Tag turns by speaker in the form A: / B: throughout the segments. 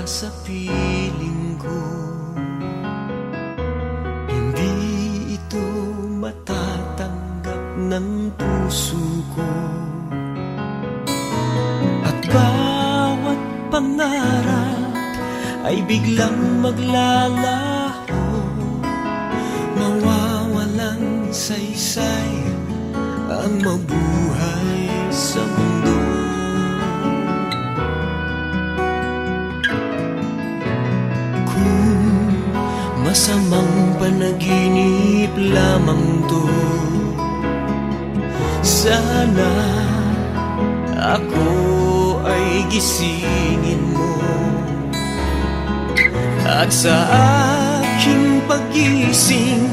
A: sa piling ko. Hindi ito matatanggap ng puso ko. At bawat pangarap ay biglang maglalaho, mawawalang saysay ang mabuhay sa mundo. Kung masamang panaginip lamang to, sana ako ay gisingin mo. At sa aking pagising,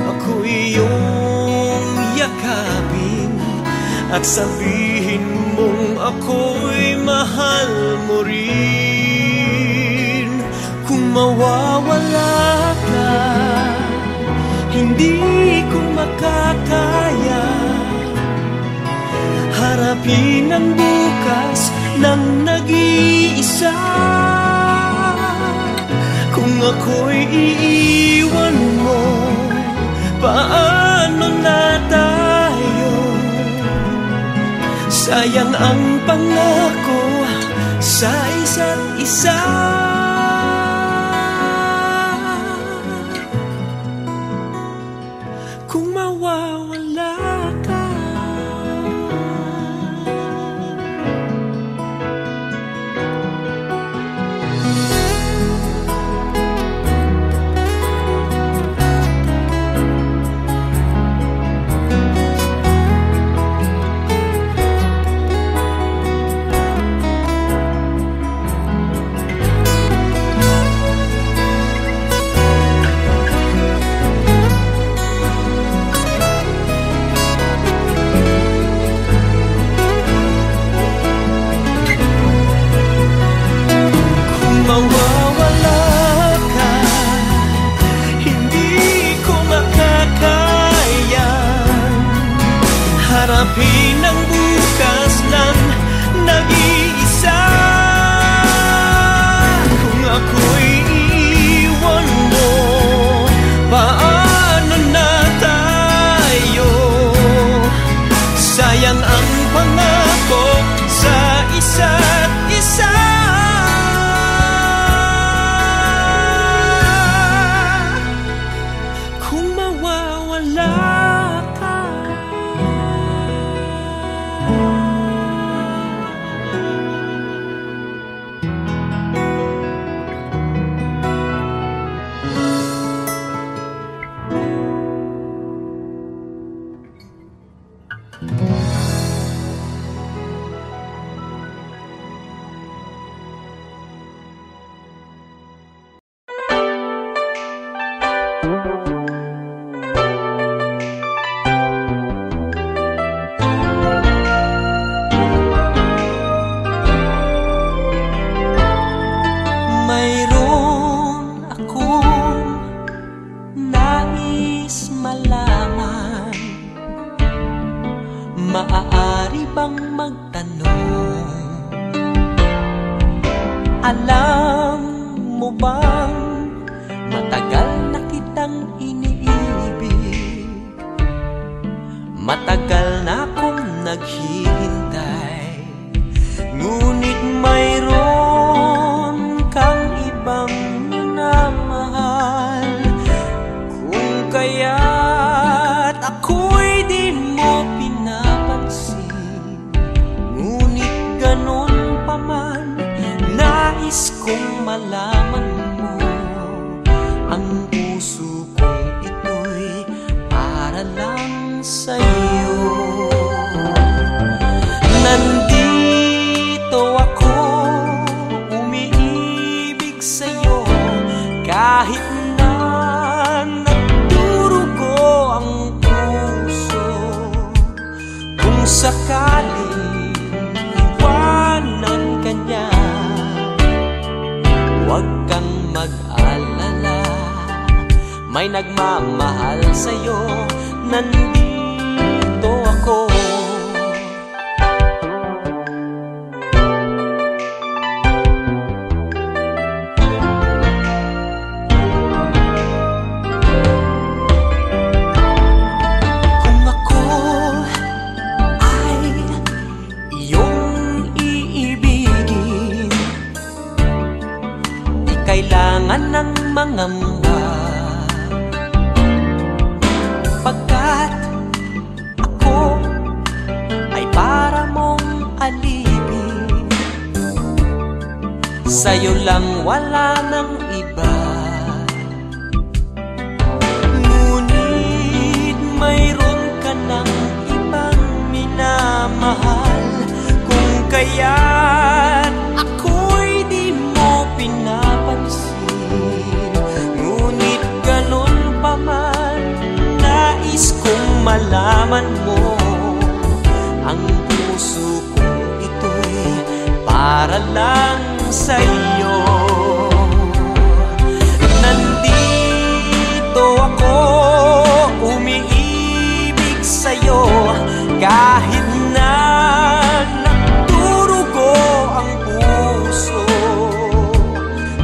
A: ako iyong yakapin at sabihin mong ako'y mahal mo rin. Kung mawawala ka, hindi ko makakaya harapin ang bukas ng nag-iisa. Kung ako'y iiwan mo, paano na tayo? Sayang ang pangako sa isa't isa. Kung mawawala ka, harapin ang bukas ng nag-iisa. Kung ako'y iiwan mo, paano na tayo? Sayang ang pangako sa isa't isa. Kung mawawala maaari bang magtanong? Alam mo bang matagal na kitang iniibig? Matagal na akong naghihintay, ngunit mayroon kang ibang minamahal. Kung kaya't ako'y di mo nais kong malaman mo, ang puso kong ito'y para lang sa'yo. Nandito ako, umiibig sa'yo, kahit na nagdurugo ang puso. Kung sakaling iwanan ka niya, huwag kang mag-alala, may nagmamahal sa'yo, nandito ako. kailangan ng mangamba, pagkat ako ay para mong alipin. Sa'yo lang wala ng iba, ngunit mayroon ka ng ibang minamahal. Kung kaya't ako'y di mo pinapansin, ngunit ganun pa man, nais kong malaman mo, ang puso kong ito'y para lang sa'yo. Nandito ako, umiibig sa'yo, kahit na nagdurugo ang puso.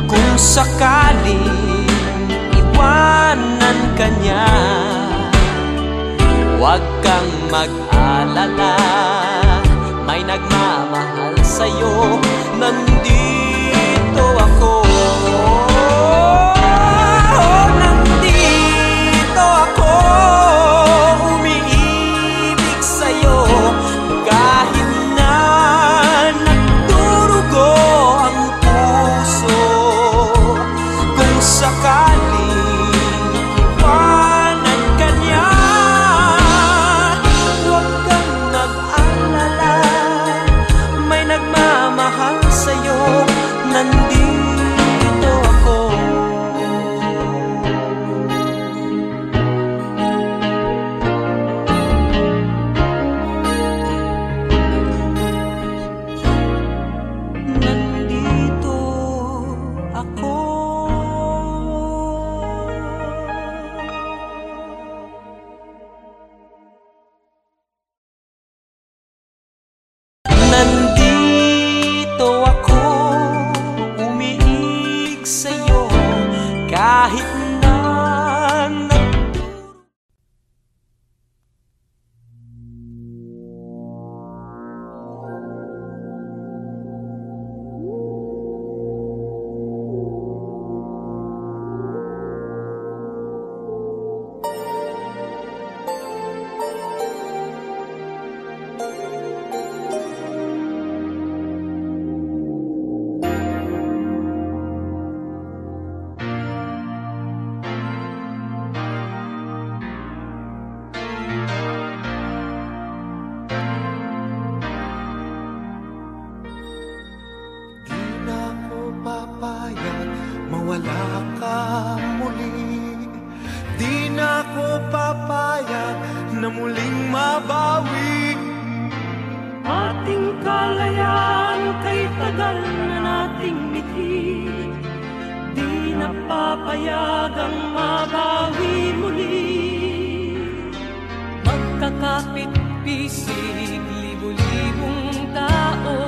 A: Kung sakaling iwanan ka niya, huwag kang mag-alala, may nagmamahal sa'yo. Nandito ako, nandito ako, umiibig sa'yo, kahit na nagdurugo ang puso. Kung sakaling iwanan ka niya, huwag kang mag-alala, may nagmamahal sa'yo. Nandito ako. Nandito ako. Nandito ako, umiig sa'yo, kahit na
B: mawala ka muli. Di na ako papayag na muling mabawi.
C: Ating kalayaan kay tagal na nating mithi, di na papayagang mabawi muli. Magkakapit-bisig, libo-libong tao,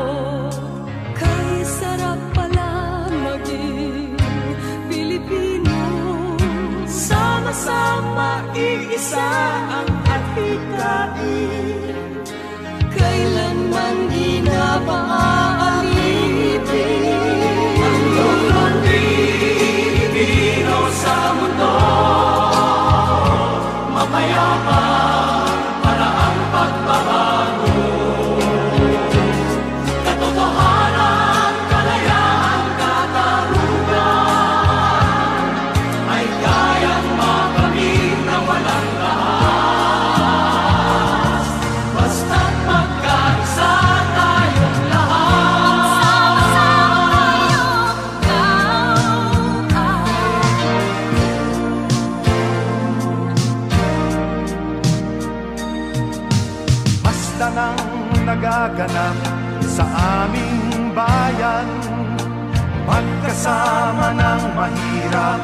C: kay sarap pala maging Pilipino. Sama-sama iisa ang atikain, kailanman di na maaalipin. Ang iyong Pilipino sa mundo, mapayapa para ang pagbabago. Katotohanan, kalayaan, katarungan ay kayang makamit na walang lahat. Basta't magkaisa tayong lahat.
B: Basta nang nagaganap sa aming bayan, magkasama ng mahirap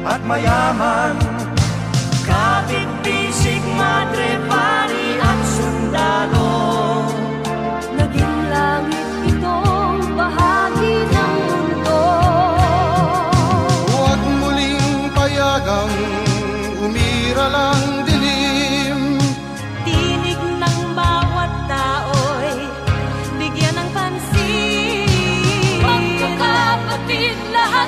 B: at mayaman.
C: Kapit-bisig, madre, pari at sundalo, naging langit itong bahagi ng mundo.
B: Huwag muling payagang umiral ang dilim.
C: Tinig ng bawat tao'y bigyan ng pansin. Magkakapatid lahat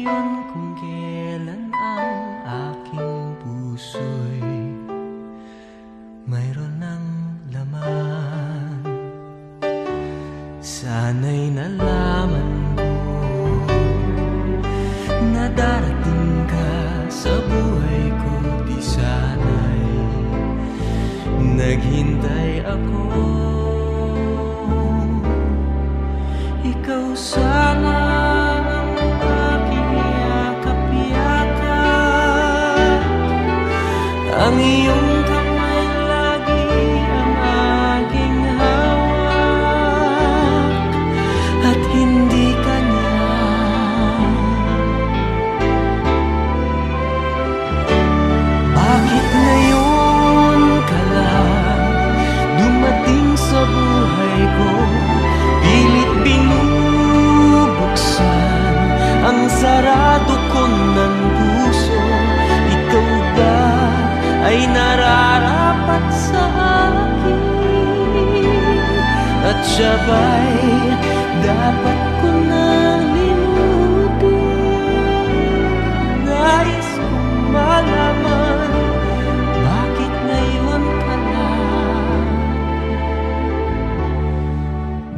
A: ngayon kung kailan ang aking puso'y mayroon ng laman. Sana'y nalaman ko na darating ka sa buhay ko. Di sana'y naghintay ako. Ikaw sana ang aking yakap-yakap, ang iyong kamay lagi ang aking hawak, at hindi kanya. Bakit ngayon ka lang dumating sa buhay ko? Pilit binubuksan ang sarado ko ng puso. Ikaw ba ay nararapat sa akin? At siya ba'y dapat ko nang limutin? Nais kong malaman, bakit ngayon ka lang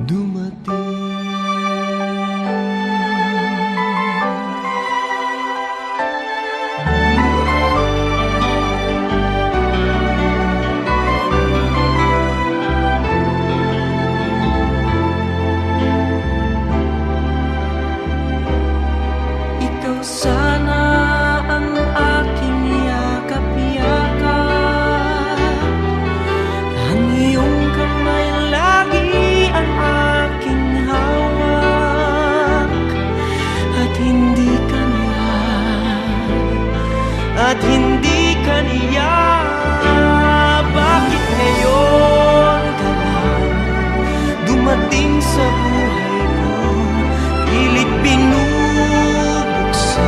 A: dumating? Ikaw sana ang aking yakap-yakap, ang iyong kamay lagi ang aking hawak, at hindi kanya, at hindi kanya. Bakit ngayon ka lang dumating sa buhay ko? Pilit binubuksan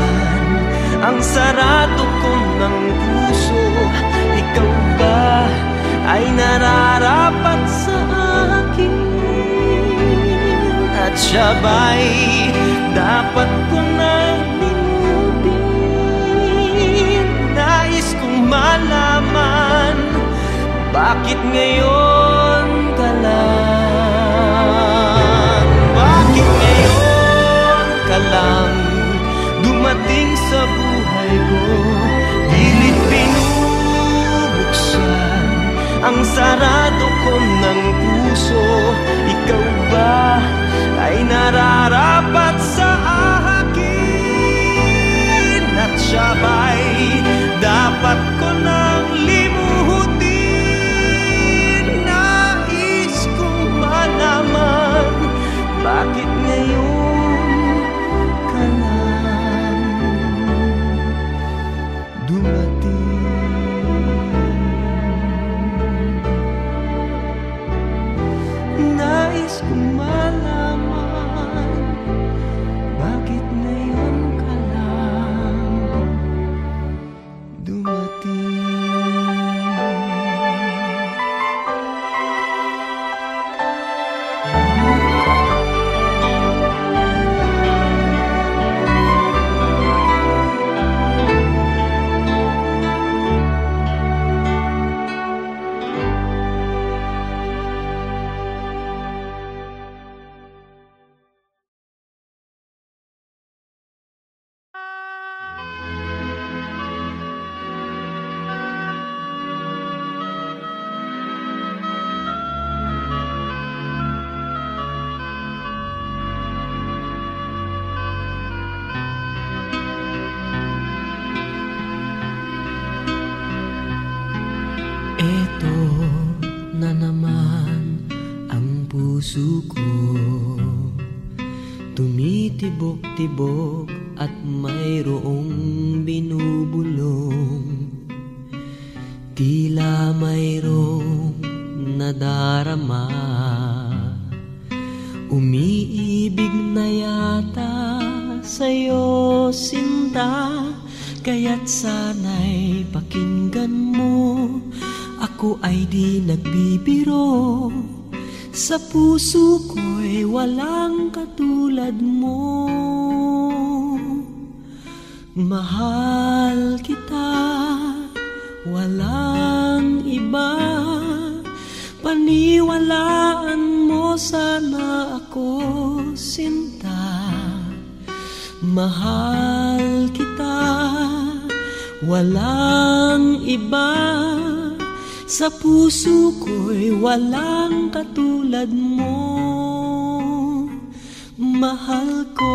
A: ang sarado ko ng puso. Ikaw ba ay nararapat sa akin? At siya ba'y dapat ko nang limutin? Nais kong malaman, bakit ngayon ka lang? Bakit ngayon ka lang dumating sa buhay ko? Pilit binubuksan ang sarado ko ng puso. Ikaw ba ay nararapat sa akin? At siya ba'y dapat ko nang limutin? Nais kong malaman, bakit ngayon ka lang dumating? Nais kong malaman, bakit ngayon ka lang dumating? Eto na naman ang puso ko, tumitibok-tibok at mayroong binubulong. Tila mayroong nadarama, umiibig na yata sa'yo, sinta. Kaya't sana'y pakinggan mo, ako ay di nagbibiro. Sa puso ko'y walang katulad mo. Mahal kita, walang iba. Paniwalaan mo sana ako, sinta. Mahal kita, walang iba. Sa puso ko'y walang katulad mo, mahal ko.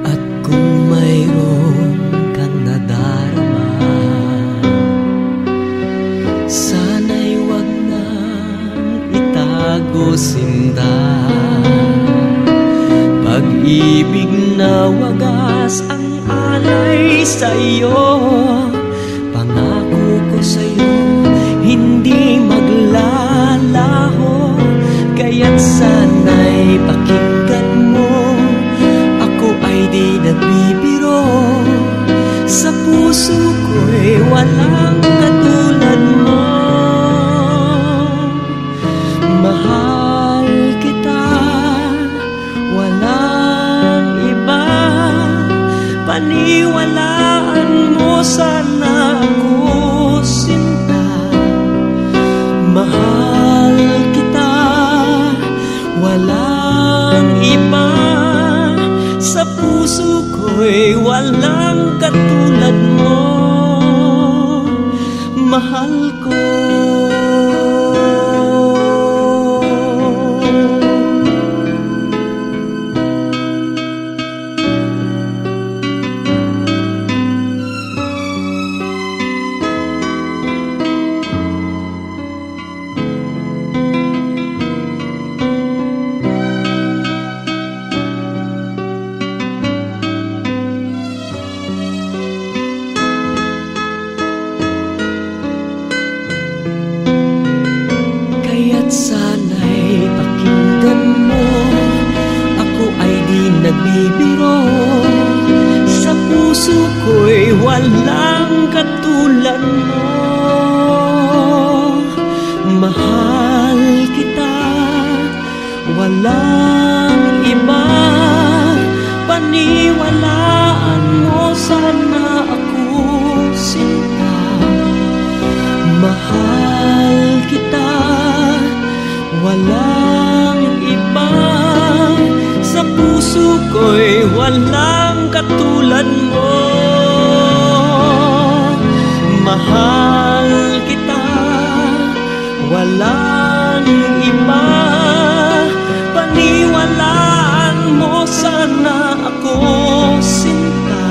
A: At kung mayroon kang nadarama, sana'y wag nang itago, sinta. Pag-ibig na wagas ang alay sa'yo, pangako ko sa'yo hindi maglalaho. Kaya't sana'y pakinggan mo, ako ay di nagbibiro. Sa puso ko'y walang katulad mo, mahal kita, walang iba. Paniwalaan mo sana ako, sinta. Mahal kita, walang iba. Sa puso ko'y walang katulad mo, mahal ko. Sana'y pakinggan mo, ako ay di nagbibiro. Sa puso ko'y walang katulad mo, mahal kita, walang iba. Paniwalaan mo sana ako, sinta. Mahal kita, walang iba. Sa puso ko'y walang katulad mo, mahal kita, walang iba. Paniwalaan mo sana ako, sinta.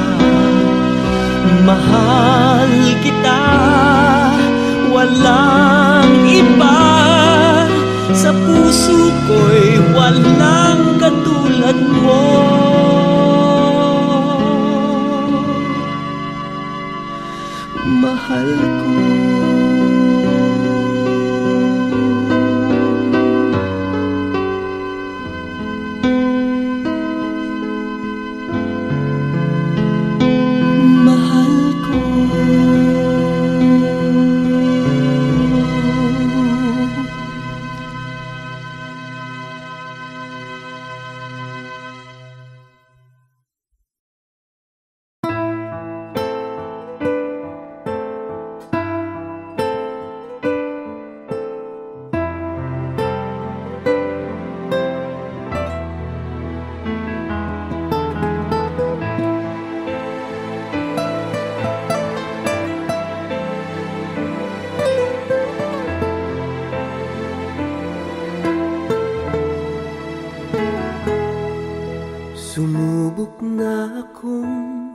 A: Mahal kita, walang iba. Sa puso ko'y walang katulad mo, mahal ko. Mahal ko. Sumubok na akong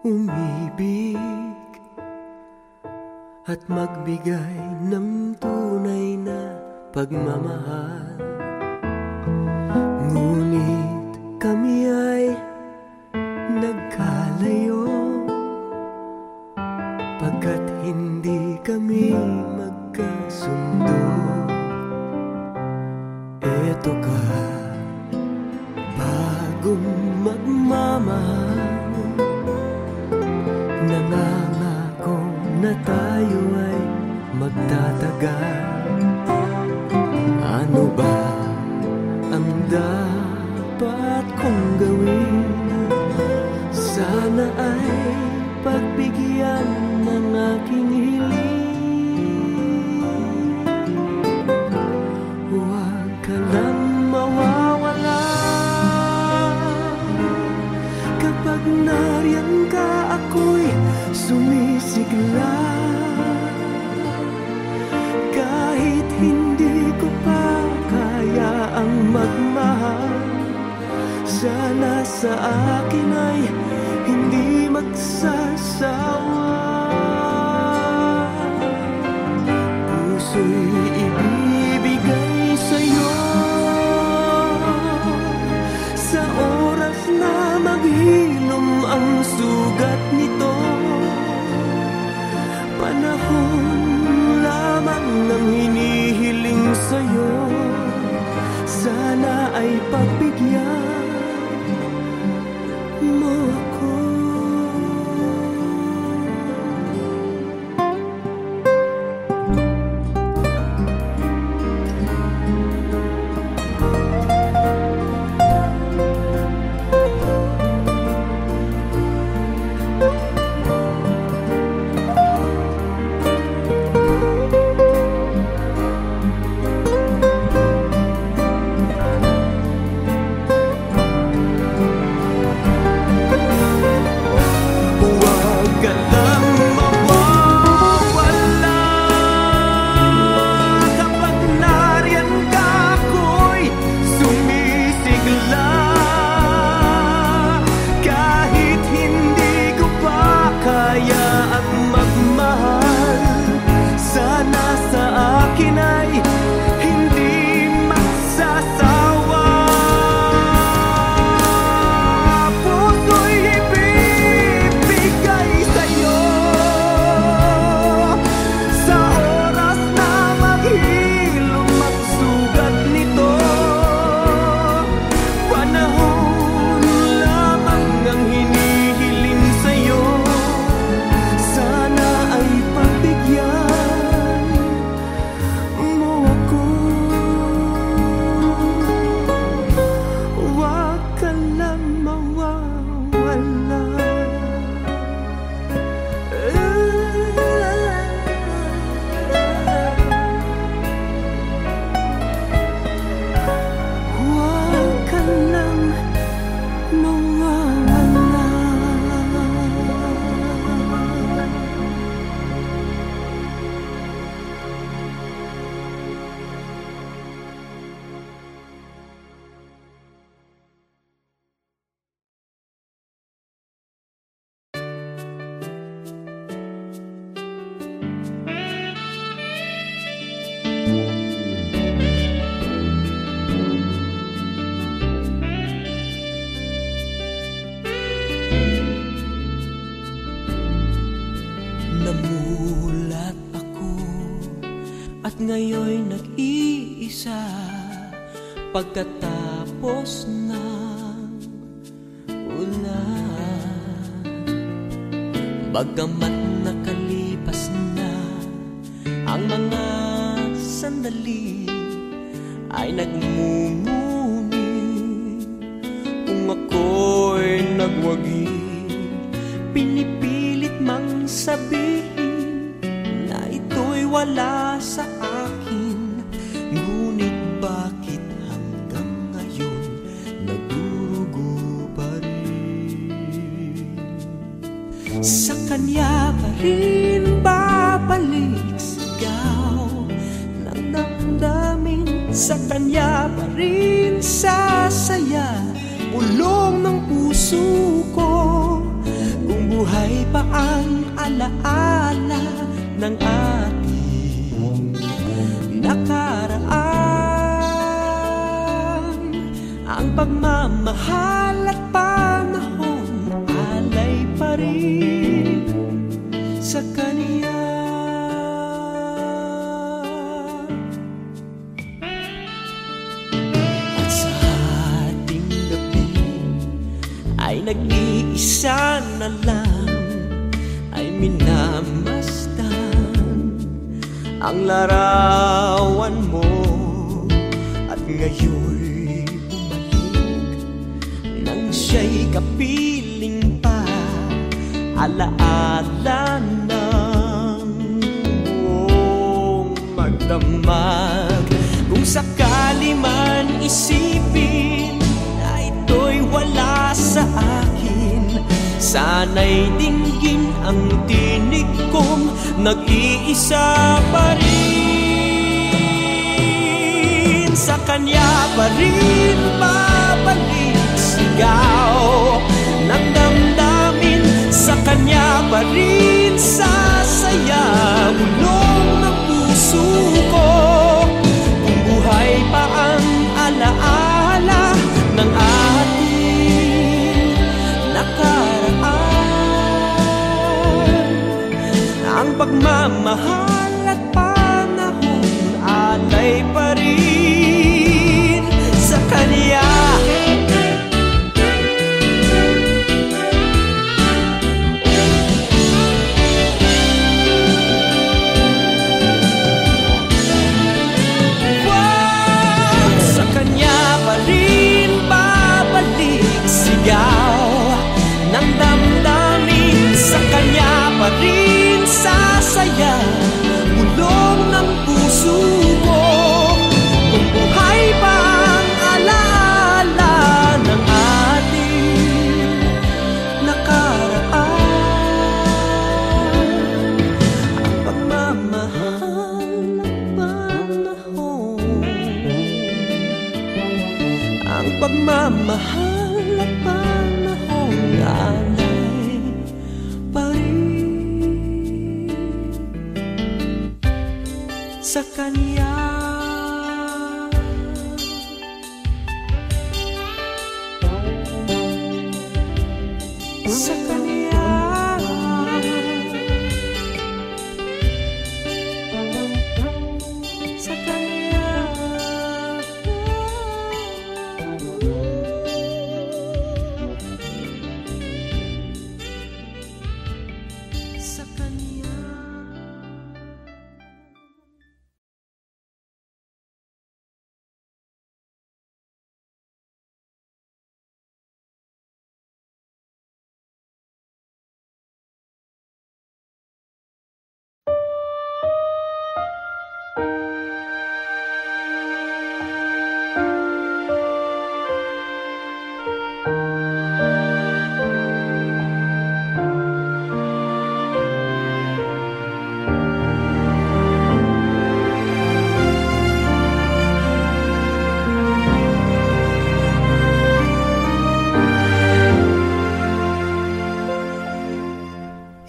A: umibig at magbigay ng tunay na pagmamahal. Ngunit kami ay nagkalayo, pagkat hindi kami magkasundo. Eto ka, bagong magmamahal, nangangako na tayo ay magtatagal. Ano ba dapat kong gawin? Sana ay pagbigyan ng aking hiling. Huwag ka lang mawawala. Kapag nariyan ka, ako'y sumisigla. Kahit hindi ko pa kaya ang magmahal, sana sa akin ay hindi magsasawa. Puso'y ibibigay sa'yo sa oras na maghilom ang sugat nito. Panahon lamang ang hinihiling sa'yo, sana ay pagbigyan mo ako. Namulat ako at ngayon nag-iisa pagkatapos ng ulan. Bagamat nakalipas na ang mga sandali, ay nagmumuni kung ako'y nagwagi. Pinipilit mang sabihin na ito'y wala sa akin, ngunit bakit hanggang ngayon nagdurugo pa rin? Sa kanya pa rin babalik sigaw ng damdamin, sa kanya pa rin sasaya ulong ng puso ko. Kung buhay pa ang alaala ng ating nakaraan, ang pagmamahal at panahon alay pa rin sa kanya. At sa ating gabi ay nag-iisa na lang, ay minamasdan ang larawan mo, at ngayon siya'y kapiling pa, alaala ng buong magdamag. Kung sakali man isipin na ito'y wala sa akin, sana'y dinggin ang tinig kong nag-iisa pa rin. Sa kanya pa rin babalik sigaw ng damdamin, sa kanya pa rin sasaya bulong ng puso ko. Kung buhay pa ang alaala ng ating nakaraan, ang pagmamahal at panahon alay pa rin sa kanya. Sa kanya pa rin babalik sigaw ng damdamin, sa kanya pa rin sasaya bulong ng puso ko. Kung buhay pa ang alaala ng ating nakaraan, ang pagmamahal ng panahon, ang pagmamahal ng panahon alay pa rin sa kanya. Sa kanya, sa kanya, sa kanya.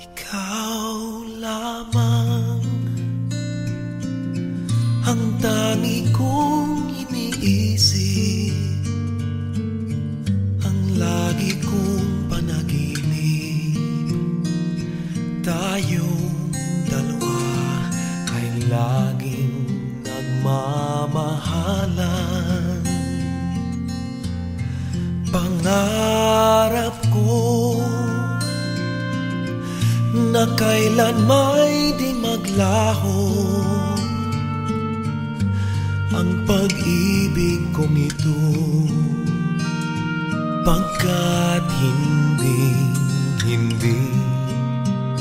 A: Ikaw lamang ang tangi kong iniisip, ang lagi kong panaginip. Tayong dalawa ay laging nagmamahalan. Pangarap ko na kailan may di maglaho ang pag-ibig kong ito, pagkat hindi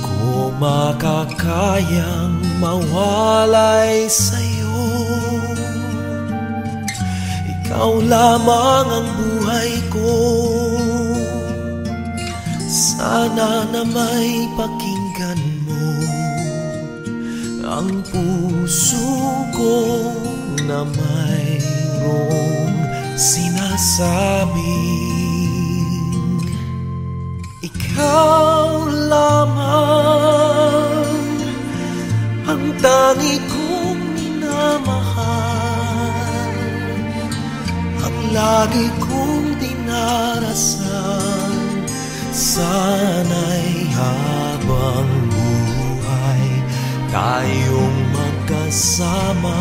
A: ko makakayang mawalay sa'yo. Ikaw lamang ang buhay ko, sana na may pakinggan mo ang puso ko na mayroong sinasabing ikaw lamang ang tangi kong minamahal, ang lagi kong dinarasal. Sana'y habang buhay tayong magkasama.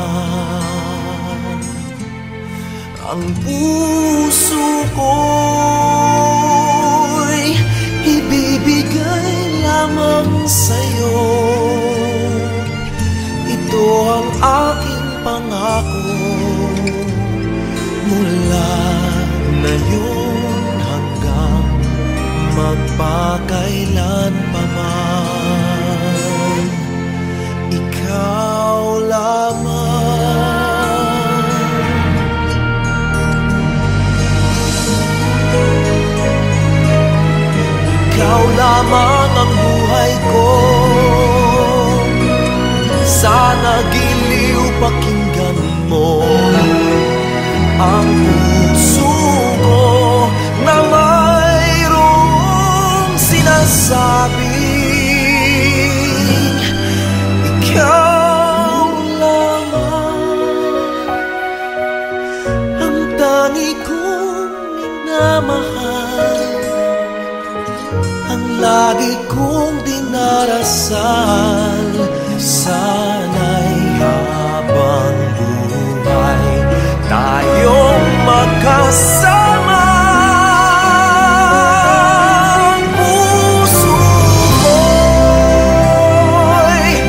A: Ang puso ko'y ibibigay lamang sa'yo. Ito ang aking pangako, mula ngayon hanggang pakinggan mo ang puso ko na mayroong sinasabing ikaw lamang ang tangi kong minamahal, ang lagi kong dinarasal. Sana'y habang buhay tayong magkasama. Ang puso ko'y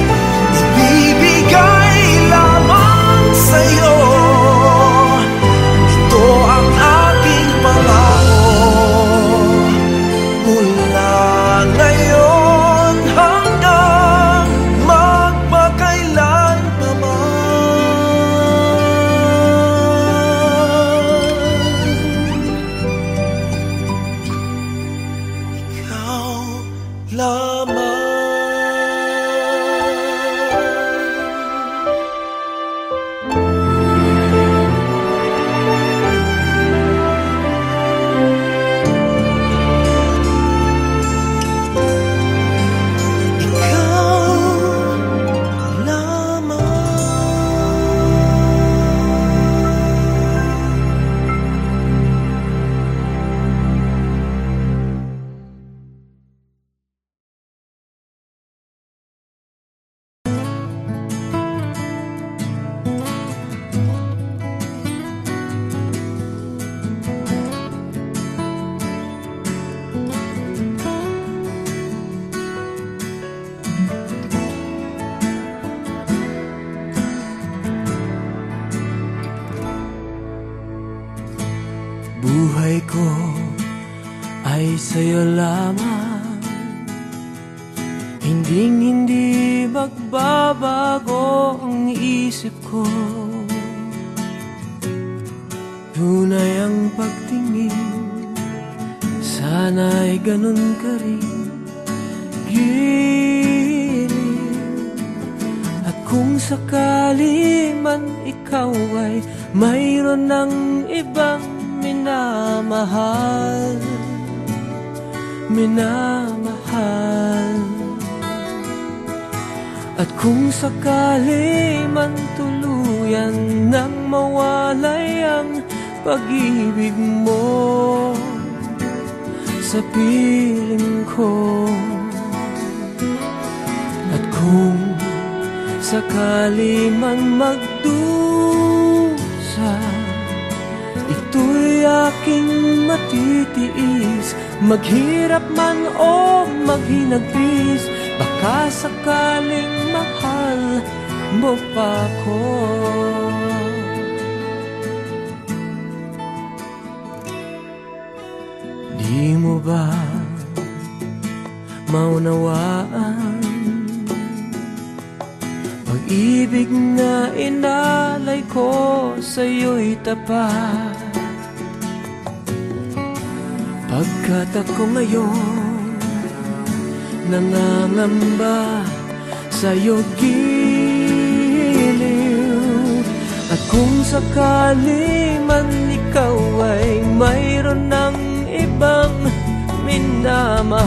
A: ibibigay lamang sa'yo. Ito ang aking pangako mula ngayon hanggang magpakailan pa man. Ikaw lamang. Buhay ko ay sa'yo lamang, hindi magbabago ang isip ko. Tunay ang pagtingin, sana'y ganun ka rin giliw. At kung sakali man ikaw ay mayroon ng ibang minamahal, at kung sakali man tuluyan nang mawalay ang pag-ibig mo sa piling ko, at kung sakali man magdusa, ito'y aking matitiis. Maghirap man o maghinagpis, baka sakaling mahal mo pa ko. Di mo ba maunawaan pag-ibig na inalay ko sa'yo'y tapat? Pagkat ako ngayon nangangamba sa'yo giliw, at kung sakali man ikaw ay mayroon ng ibang minamahal,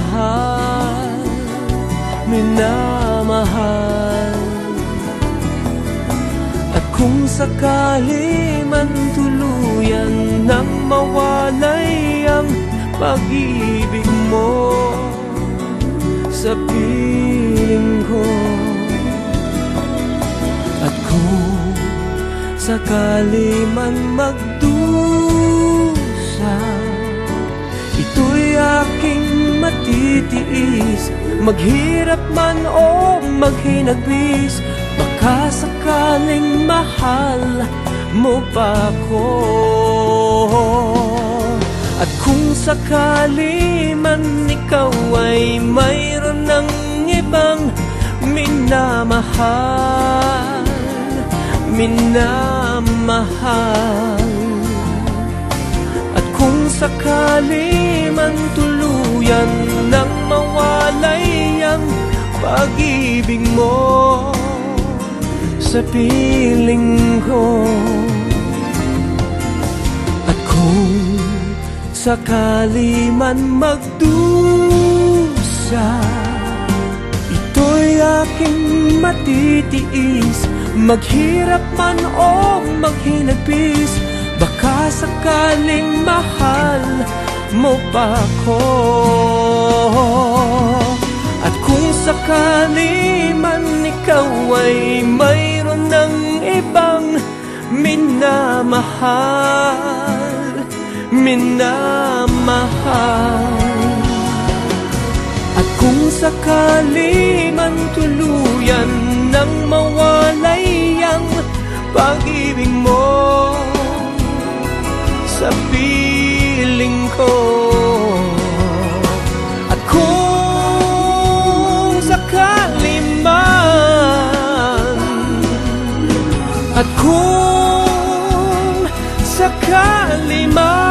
A: at kung sakali man tuluyan nang mawalay ang pag-ibig mo sa piling ko, at kung sakali man magdusa, ito'y aking matitiis. Maghirap man o maghinagpis, baka sakaling mahal mo pa ko. At kung sakali man ikaw ay mayroon ng ibang minamahal, at kung sakali man tuluyan nang mawalay ang pag-ibig mo sa piling ko. At kung sakali man magdusa, ito'y aking matitiis. Maghirap man o maghinagpis, baka sakaling mahal mo pa ko. At kung sakali man ikaw ay mayroon ng ibang minamahal, at kung sakali man tuluyan nang mawalay ang pag-ibig mo sa piling ko. At kung sakali man, at kung sakali man,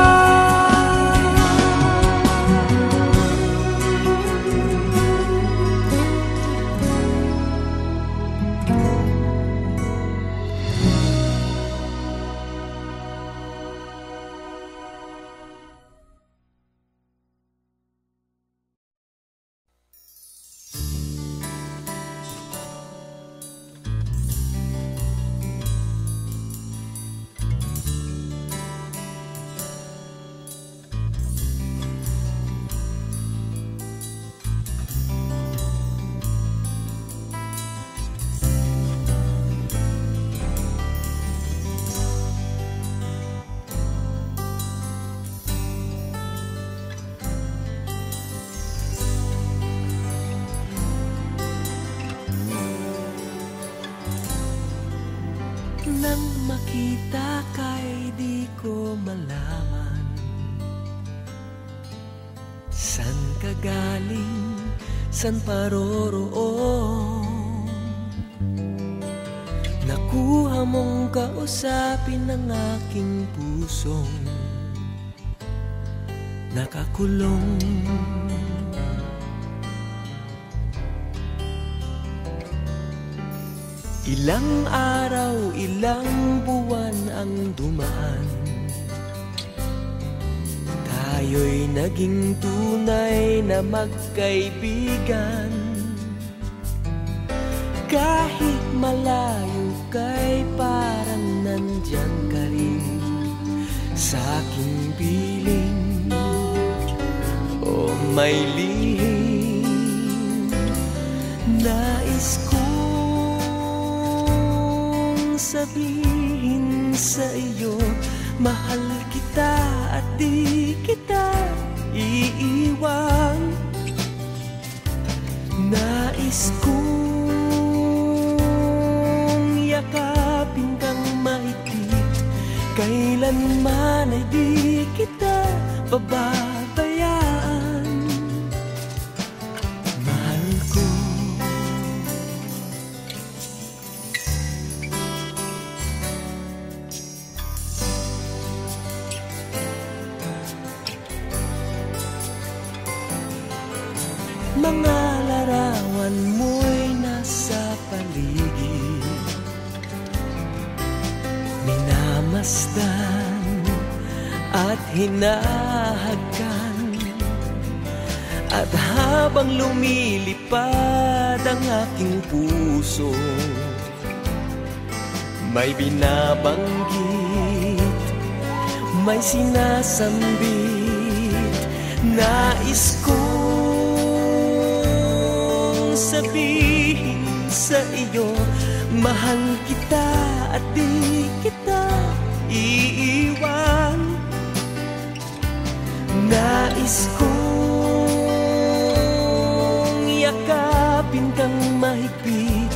A: nang makita ka'y di ko malaman san ka galing, san paroroon. Nakuha mong kausapin ng aking pusong nakakulong. Ilang araw, ilang buwan ang dumaan, tayo'y naging tunay na magkaibigan. Kahit malayo ka'y parang nandyan ka rin sa aking piling. O may lihim nais ko sabihin sa iyo, mahal kita at di kita iiwan. Nais kong yakapin kang mahigpit, kailanman ay di kita pababayaan. Mahal ko, mga larawan mo'y nasa paligid, minamasdan at hinahagkan. At habang lumilipad ang aking puso, may binabanggit, may sinasambit. Nais ko sabihin sa iyo, mahal kita at di kita iiwan. Nais kong yakapin kang mahigpit,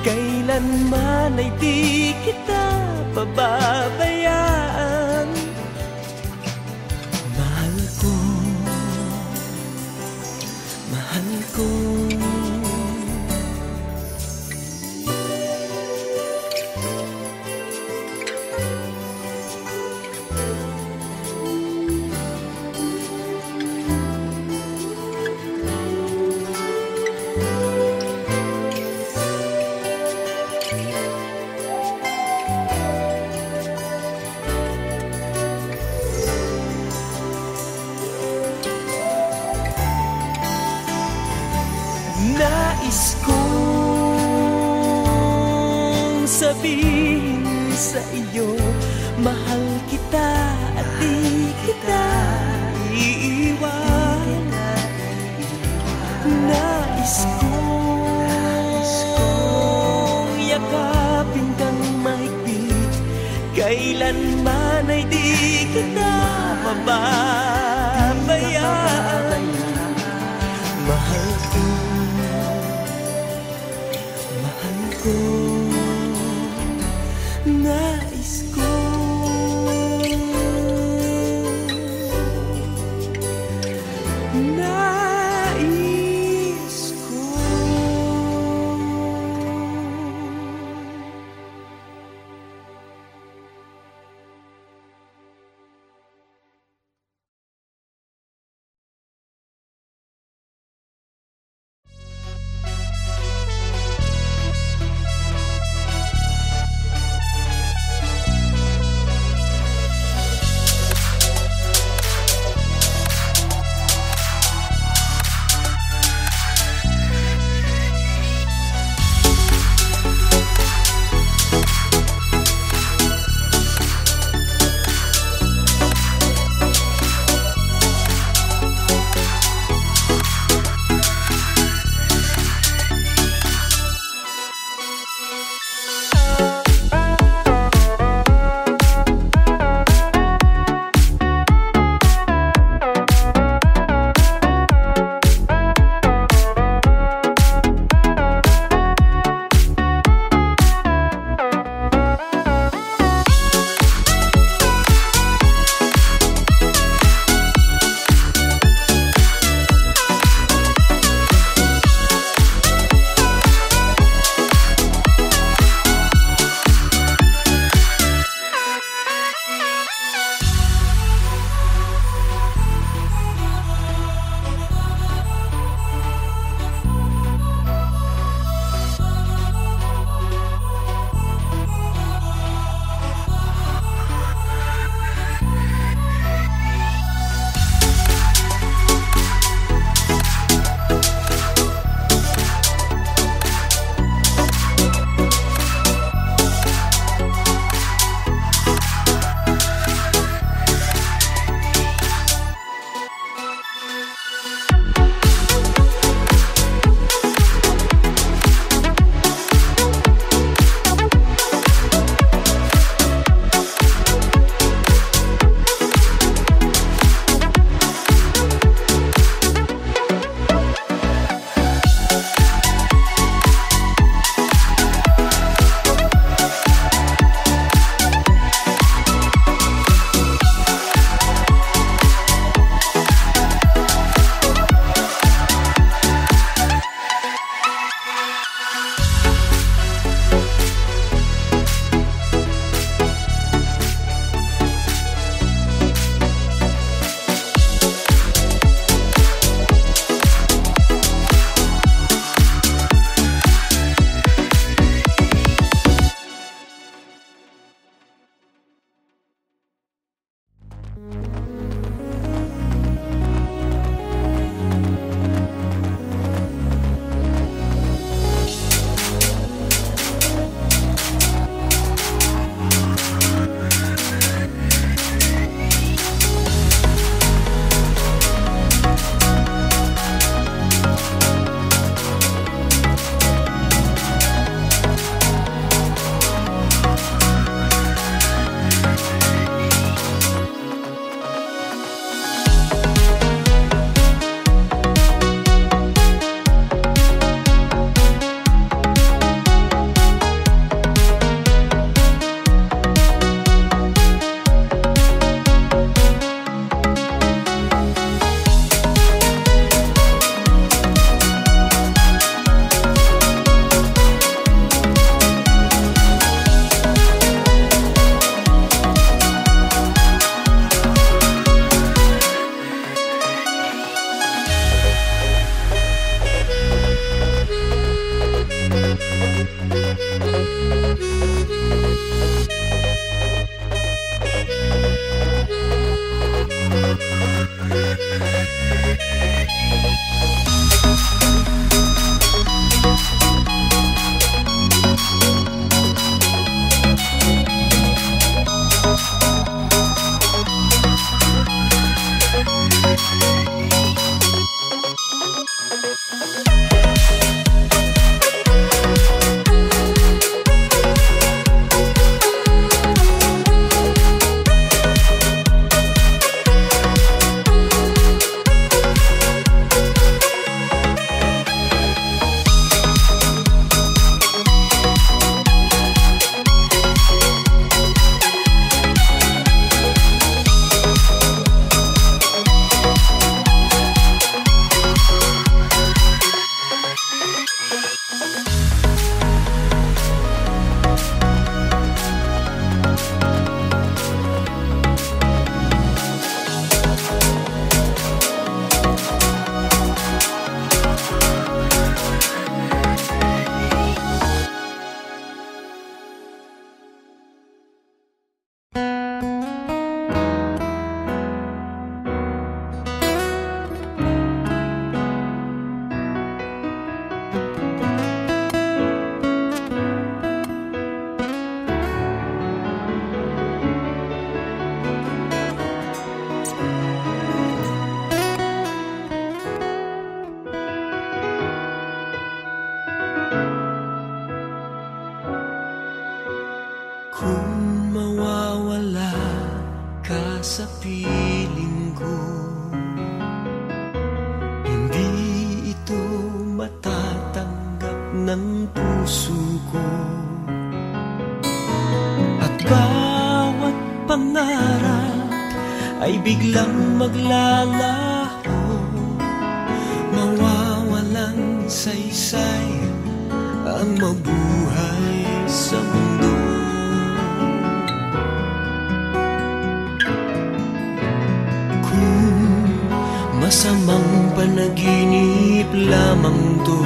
A: kailanman ay di kita pababayaan. Mahal ko, mahal ko.
C: sa iyo. Mahal kita at di kita iiwan. Nais kong yakapin kang mahigpit, kailanman ay di kita pababayaan. Mahal ko, nais ko. Nais ko.
A: Kung mawawala ka sa piling ko, hindi ito matatanggap ng puso ko. At bawat pangarap ay biglang maglalaho, mawawalang saysay ang mabuhay sa mundo. Kung masamang panaginip lamang to,